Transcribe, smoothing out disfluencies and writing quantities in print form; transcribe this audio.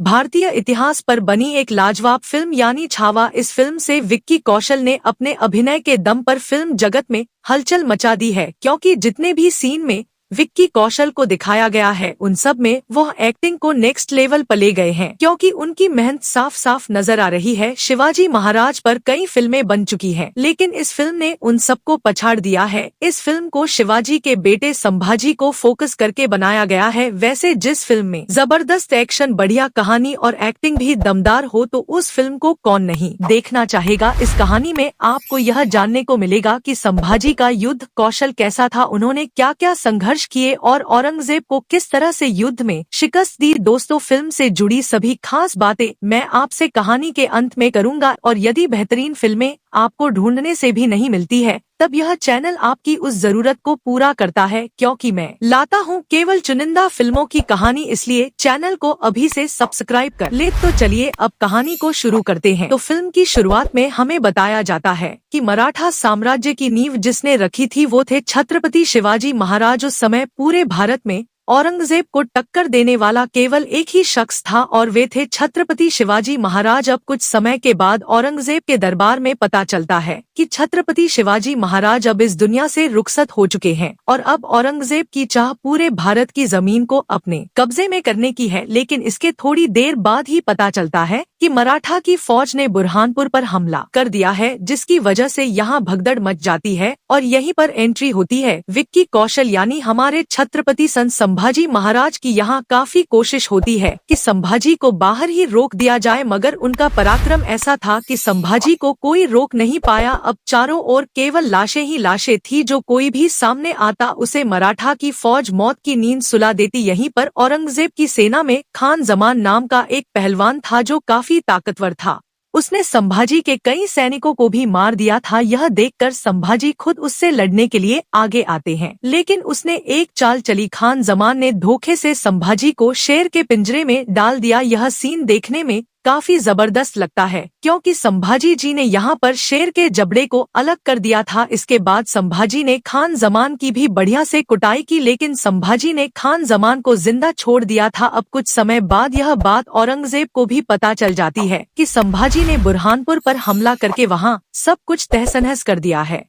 भारतीय इतिहास पर बनी एक लाजवाब फिल्म यानी छावा। इस फिल्म से विक्की कौशल ने अपने अभिनय के दम पर फिल्म जगत में हलचल मचा दी है, क्योंकि जितने भी सीन में विक्की कौशल को दिखाया गया है उन सब में वह एक्टिंग को नेक्स्ट लेवल पर ले गए हैं, क्योंकि उनकी मेहनत साफ साफ नजर आ रही है। शिवाजी महाराज पर कई फिल्में बन चुकी हैं, लेकिन इस फिल्म ने उन सबको पछाड़ दिया है। इस फिल्म को शिवाजी के बेटे संभाजी को फोकस करके बनाया गया है। वैसे जिस फिल्म में जबरदस्त एक्शन, बढ़िया कहानी और एक्टिंग भी दमदार हो तो उस फिल्म को कौन नहीं देखना चाहेगा। इस कहानी में आपको यह जानने को मिलेगा कि संभाजी का युद्ध कौशल कैसा था, उन्होंने क्या क्या संघर्ष किए और औरंगजेब को किस तरह से युद्ध में शिकस्त दी। दोस्तों, फिल्म से जुड़ी सभी खास बातें मैं आपसे कहानी के अंत में करूंगा, और यदि बेहतरीन फिल्में आपको ढूंढने से भी नहीं मिलती है तब यह चैनल आपकी उस जरूरत को पूरा करता है, क्योंकि मैं लाता हूं केवल चुनिंदा फिल्मों की कहानी, इसलिए चैनल को अभी से सब्सक्राइब कर ले। तो चलिए अब कहानी को शुरू करते हैं। तो फिल्म की शुरुआत में हमें बताया जाता है कि मराठा साम्राज्य की नींव जिसने रखी थी वो थे छत्रपति शिवाजी महाराज। उस समय पूरे भारत में औरंगजेब को टक्कर देने वाला केवल एक ही शख्स था और वे थे छत्रपति शिवाजी महाराज। अब कुछ समय के बाद औरंगजेब के दरबार में पता चलता है कि छत्रपति शिवाजी महाराज अब इस दुनिया से रुखसत हो चुके हैं और अब औरंगजेब की चाह पूरे भारत की जमीन को अपने कब्जे में करने की है। लेकिन इसके थोड़ी देर बाद ही पता चलता है कि मराठा की फौज ने बुरहानपुर पर हमला कर दिया है, जिसकी वजह से यहाँ भगदड़ मच जाती है और यहीं पर एंट्री होती है विक्की कौशल यानी हमारे छत्रपति संभाजी महाराज की। यहाँ काफी कोशिश होती है कि संभाजी को बाहर ही रोक दिया जाए, मगर उनका पराक्रम ऐसा था कि संभाजी को कोई रोक नहीं पाया। अब चारों ओर केवल लाशें ही लाशें थी, जो कोई भी सामने आता उसे मराठा की फौज मौत की नींद सुला देती। यहीं पर औरंगजेब की सेना में खान जमान नाम का एक पहलवान था जो काफी ताकतवर था। उसने संभाजी के कई सैनिकों को भी मार दिया था। यह देखकर संभाजी खुद उससे लड़ने के लिए आगे आते हैं, लेकिन उसने एक चाल चली। खान जमान ने धोखे से संभाजी को शेर के पिंजरे में डाल दिया। यह सीन देखने में काफी जबरदस्त लगता है, क्योंकि संभाजी जी ने यहाँ पर शेर के जबड़े को अलग कर दिया था। इसके बाद संभाजी ने खान जमान की भी बढ़िया से कुटाई की, लेकिन संभाजी ने खान जमान को जिंदा छोड़ दिया था। अब कुछ समय बाद यह बात औरंगजेब को भी पता चल जाती है कि संभाजी ने बुरहानपुर पर हमला करके वहाँ सब कुछ तहस नहस कर दिया है।